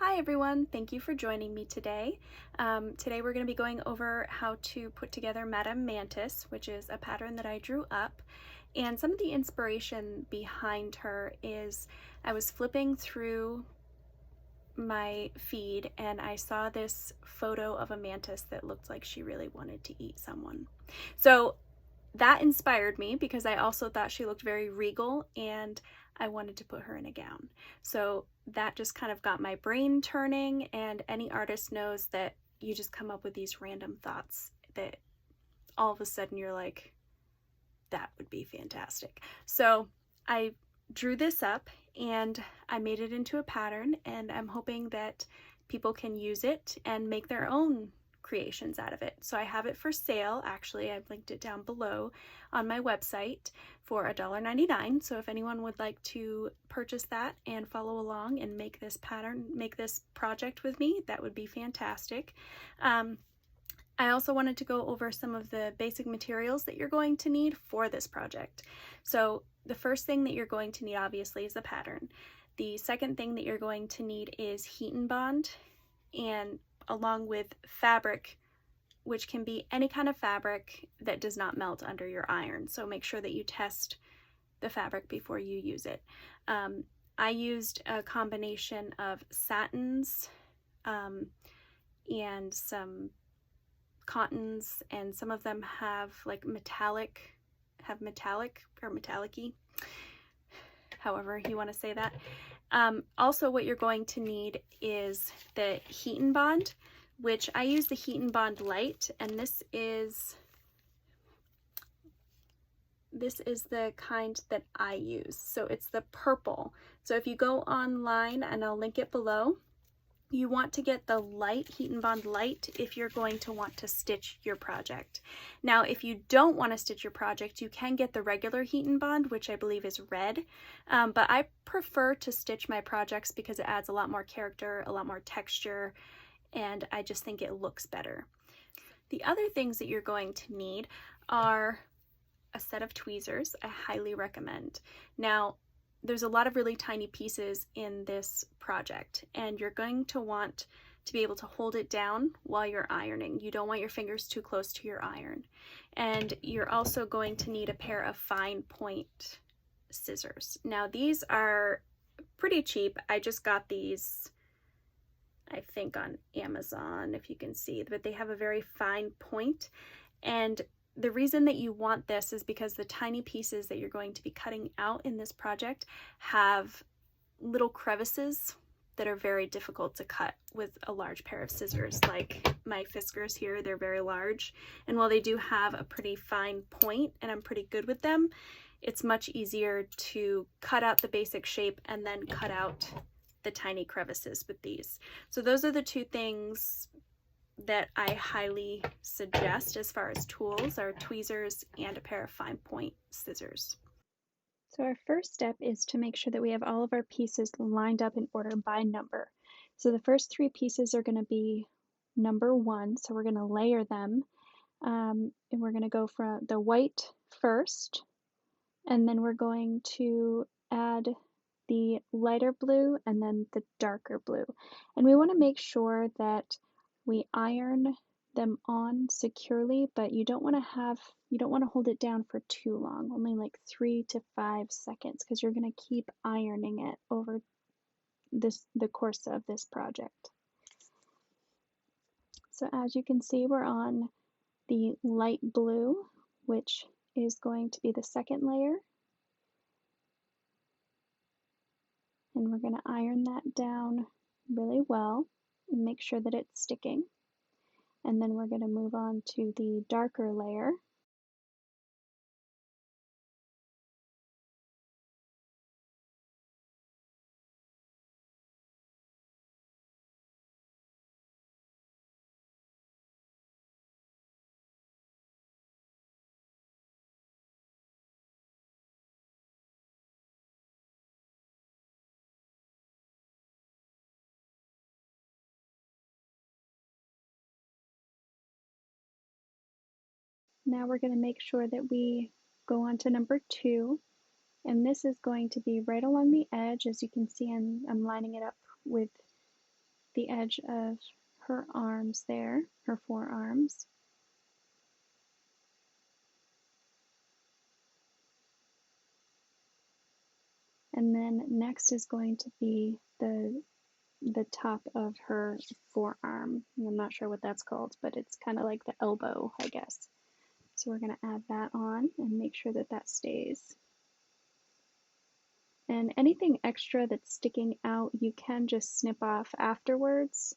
Hi everyone, thank you for joining me today. Today we're going to be going over how to put together Madame Mantis, which is a pattern that I drew up. And some of the inspiration behind her is I was flipping through my feed and I saw this photo of a mantis that looked like she really wanted to eat someone. So that inspired me because I also thought she looked very regal and I wanted to put her in a gown. So that just kind of got my brain turning, and any artist knows that you just come up with these random thoughts that all of a sudden you're like, that would be fantastic. So I drew this up and I made it into a pattern, and I'm hoping that people can use it and make their own creations out of it. So I have it for sale. Actually, I've linked it down below on my website for $1.99. So if anyone would like to purchase that and follow along and make this pattern, make this project with me, that would be fantastic. I also wanted to go over some of the basic materials that you're going to need for this project. So the first thing that you're going to need obviously is the pattern. The second thing that you're going to need is heat and bond, and along with fabric, which can be any kind of fabric that does not melt under your iron. So make sure that you test the fabric before you use it. I used a combination of satins and some cottons, and some of them have like metallic or metallic-y, however you want to say that. Also, what you're going to need is the heat and bond, which I use the Heat and Bond Lite, and this is the kind that I use. So it's the purple. So if you go online, and I'll link it below, you want to get the light Heat and Bond Lite if you're going to want to stitch your project. Now, if you don't want to stitch your project, you can get the regular Heat and Bond, which I believe is red. But I prefer to stitch my projects because it adds a lot more character, a lot more texture, and I just think it looks better. The other things that you're going to need are a set of tweezers. I highly recommend. Now, there's a lot of really tiny pieces in this project, and you're going to want to be able to hold it down while you're ironing. You don't want your fingers too close to your iron. And you're also going to need a pair of fine point scissors. Now, these are pretty cheap. I just got these, I think, on Amazon, if you can see, but they have a very fine point. And the reason that you want this is because the tiny pieces that you're going to be cutting out in this project have little crevices that are very difficult to cut with a large pair of scissors. Like my Fiskars here, they're very large, and while they do have a pretty fine point and I'm pretty good with them, it's much easier to cut out the basic shape and then cut out the tiny crevices with these. So those are the two things that I highly suggest as far as tools, are tweezers and a pair of fine point scissors. So our first step is to make sure that we have all of our pieces lined up in order by number. So the first three pieces are going to be number 1, so we're going to layer them, and we're going to go from the white first, and then we're going to add the lighter blue and then the darker blue. And we want to make sure that we iron them on securely, but you don't want to hold it down for too long, only like 3 to 5 seconds, because you're going to keep ironing it over the course of this project. So as you can see, we're on the light blue, which is going to be the second layer. And we're going to iron that down really well and make sure that it's sticking. And then we're going to move on to the darker layer. Now we're going to make sure that we go on to number 2, and this is going to be right along the edge. As you can see, I'm lining it up with the edge of her arms there, her forearms. And then next is going to be the top of her forearm. I'm not sure what that's called, but it's kind of like the elbow, I guess. So we're going to add that on and make sure that that stays. And anything extra that's sticking out, you can just snip off afterwards.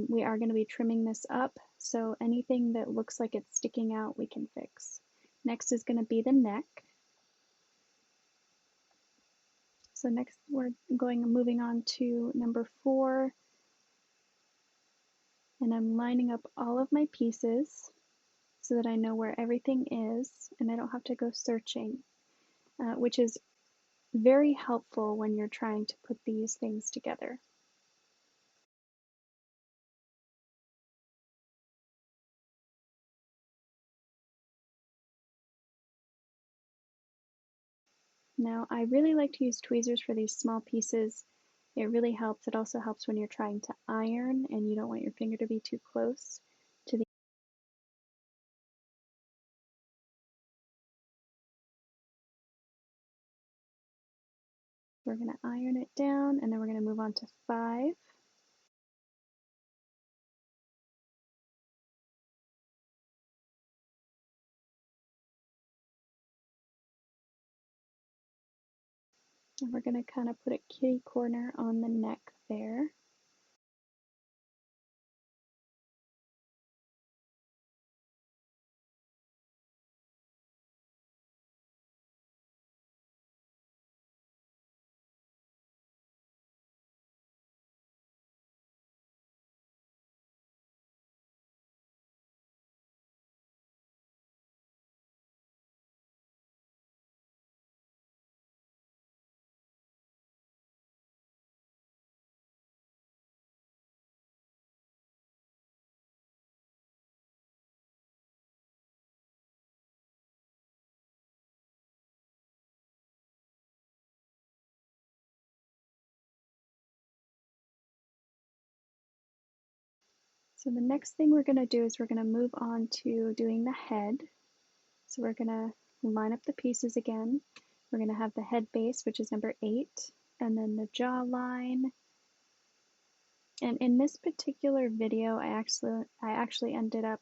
We are going to be trimming this up, so anything that looks like it's sticking out, we can fix. Next is going to be the neck. So next we're moving on to number 4, and I'm lining up all of my pieces so that I know where everything is and I don't have to go searching, which is very helpful when you're trying to put these things together. Now, I really like to use tweezers for these small pieces. It really helps. It also helps when you're trying to iron and you don't want your finger to be too close to the. We're going to iron it down, and then we're going to move on to 5. And we're going to kind of put a kitty corner on the neck there. So the next thing we're going to do is we're going to move on to doing the head. So we're going to line up the pieces again. We're going to have the head base, which is number 8, and then the jawline. And in this particular video, I actually ended up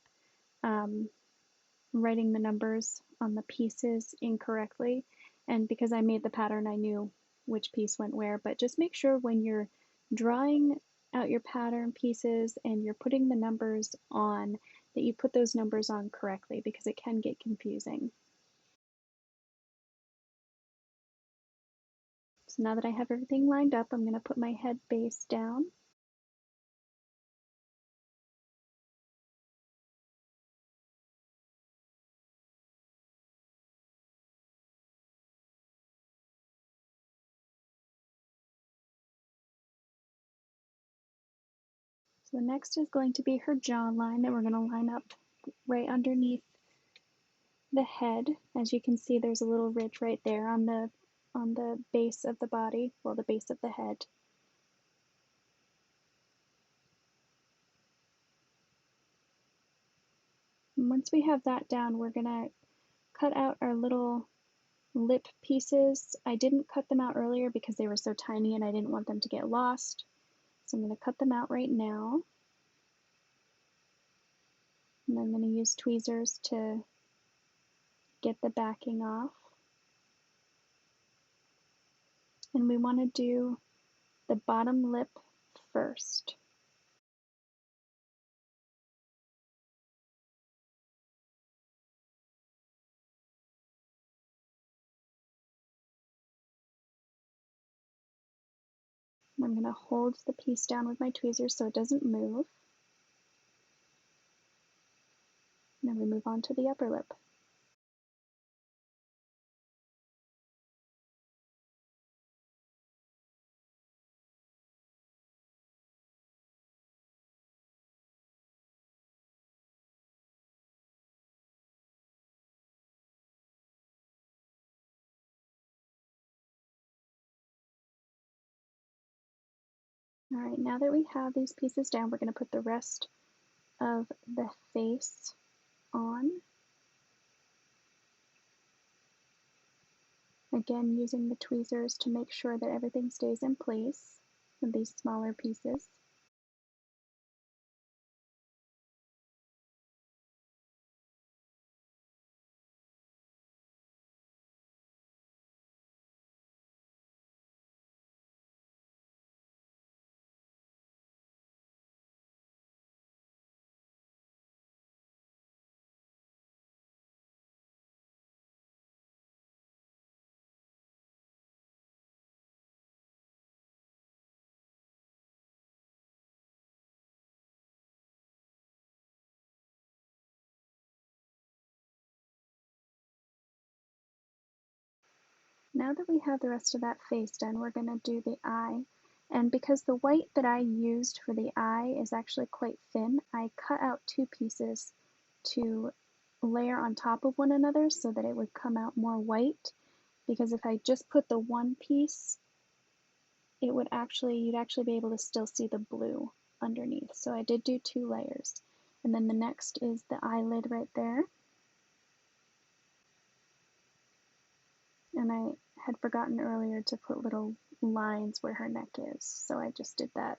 writing the numbers on the pieces incorrectly. And because I made the pattern, I knew which piece went where. But just make sure when you're drawing out your pattern pieces and you're putting the numbers on, that you put those numbers on correctly, because it can get confusing. So now that I have everything lined up, I'm going to put my head base down. So the next is going to be her jawline that we're going to line up right underneath the head. As you can see, there's a little ridge right there on the base of the body, well, the base of the head. And once we have that down, we're going to cut out our little lip pieces. I didn't cut them out earlier because they were so tiny and I didn't want them to get lost. So I'm going to cut them out right now. And I'm going to use tweezers to get the backing off. And we want to do the bottom lip first. And I'm going to hold the piece down with my tweezers so it doesn't move. And then we move on to the upper lip. All right, now that we have these pieces down, we're going to put the rest of the face on. Again, using the tweezers to make sure that everything stays in place with these smaller pieces. Now that we have the rest of that face done, we're going to do the eye. And because the white that I used for the eye is actually quite thin, I cut out two pieces to layer on top of one another so that it would come out more white. Because if I just put the one piece, you'd actually be able to still see the blue underneath. So I did do two layers. And then the next is the eyelid right there. And I had forgotten earlier to put little lines where her neck is, so I just did that.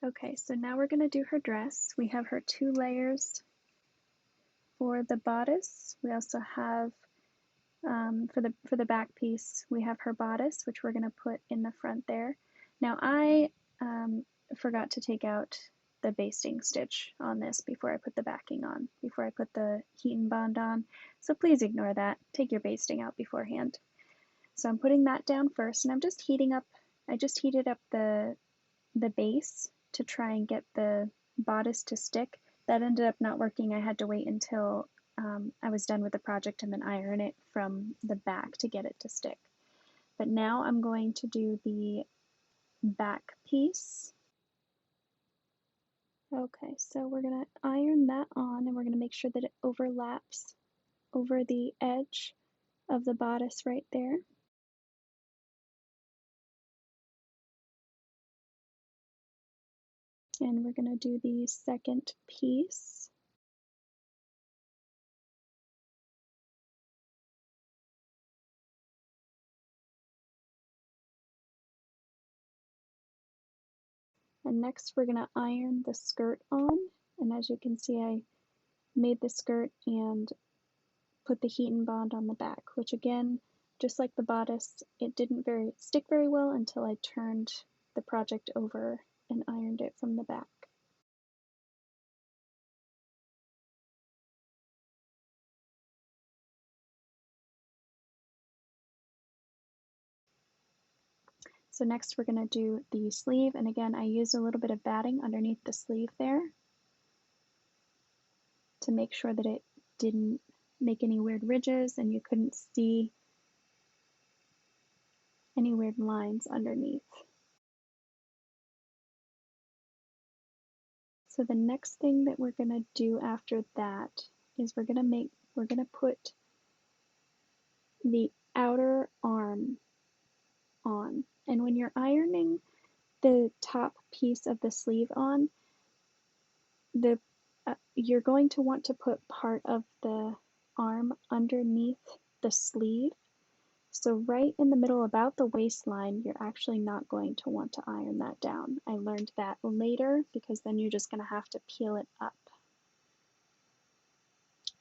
Okay, so now we're going to do her dress. We have her two layers for the bodice. We also have, for the back piece, we have her bodice, which we're going to put in the front there. Now I forgot to take out the basting stitch on this before I put the backing on, before I put the heat and bond on. So please ignore that. Take your basting out beforehand. So I'm putting that down first, and I just heated up the base to try and get the bodice to stick. That ended up not working. I had to wait until I was done with the project and then iron it from the back to get it to stick. But now I'm going to do the back piece. Okay, so we're going to iron that on, and we're going to make sure that it overlaps over the edge of the bodice right there. And we're going to do the second piece. And next we're going to iron the skirt on, and as you can see I made the skirt and put the heat and bond on the back, which again, just like the bodice, it didn't stick very well until I turned the project over and ironed it from the back. So next we're going to do the sleeve, and again I used a little bit of batting underneath the sleeve there to make sure that it didn't make any weird ridges and you couldn't see any weird lines underneath. So the next thing that we're going to do after that is we're going to put the outer arm on. And when you're ironing the top piece of the sleeve on, you're going to want to put part of the arm underneath the sleeve. So right in the middle about the waistline, you're actually not going to want to iron that down. I learned that later because then you're just going to have to peel it up.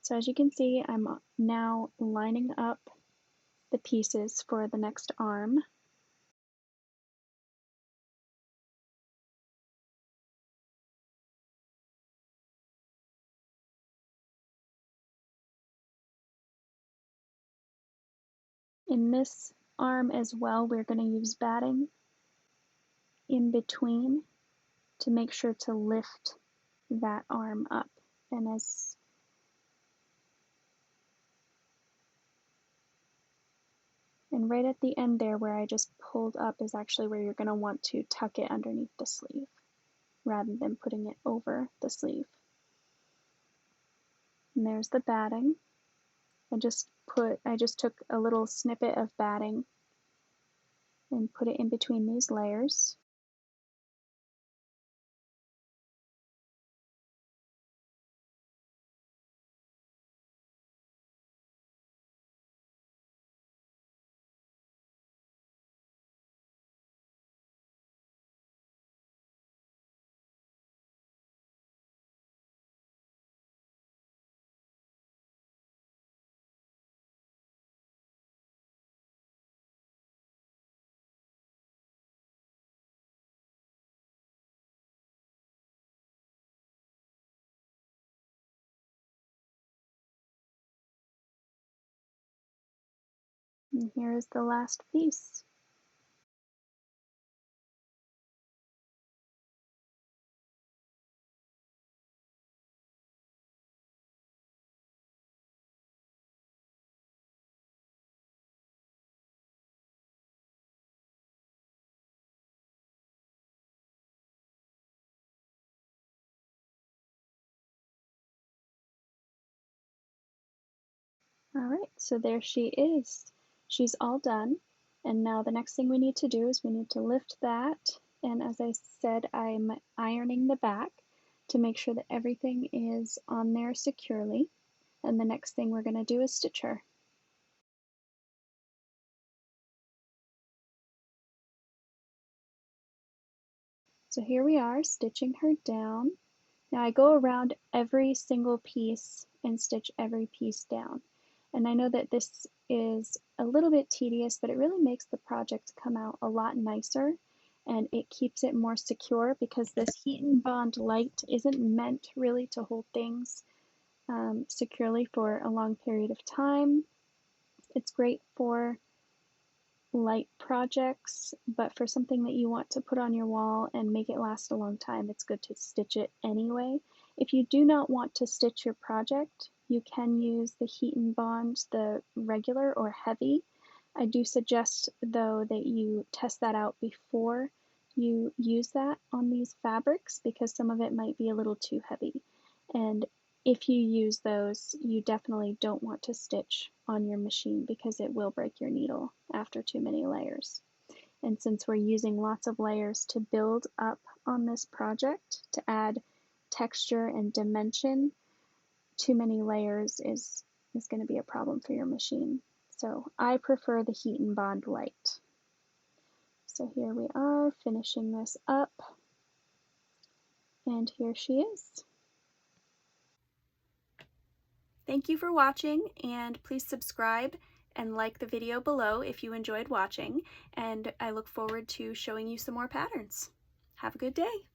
So as you can see, I'm now lining up the pieces for the next arm. In this arm as well, we're going to use batting in between to make sure to lift that arm up. And right at the end there where I just pulled up is actually where you're going to want to tuck it underneath the sleeve rather than putting it over the sleeve. And there's the batting. I just took a little snippet of batting and put it in between these layers. And here is the last piece. All right, so there she is. She's all done. And now the next thing we need to do is we need to lift that. And as I said, I'm ironing the back to make sure that everything is on there securely. And the next thing we're going to do is stitch her. So here we are stitching her down. Now I go around every single piece and stitch every piece down. And I know that this is a little bit tedious, but it really makes the project come out a lot nicer, and it keeps it more secure because this Heat and Bond Lite isn't meant really to hold things securely for a long period of time. It's great for light projects, but for something that you want to put on your wall and make it last a long time, it's good to stitch it anyway. If you do not want to stitch your project, you can use the Heat and Bond, the regular or heavy. I do suggest though that you test that out before you use that on these fabrics because some of it might be a little too heavy. And if you use those, you definitely don't want to stitch on your machine because it will break your needle after too many layers. And since we're using lots of layers to build up on this project, to add texture and dimension, too many layers is going to be a problem for your machine. So I prefer the Heat and Bond Lite. So here we are finishing this up, and here she is. Thank you for watching, and please subscribe and like the video below if you enjoyed watching, and I look forward to showing you some more patterns. Have a good day!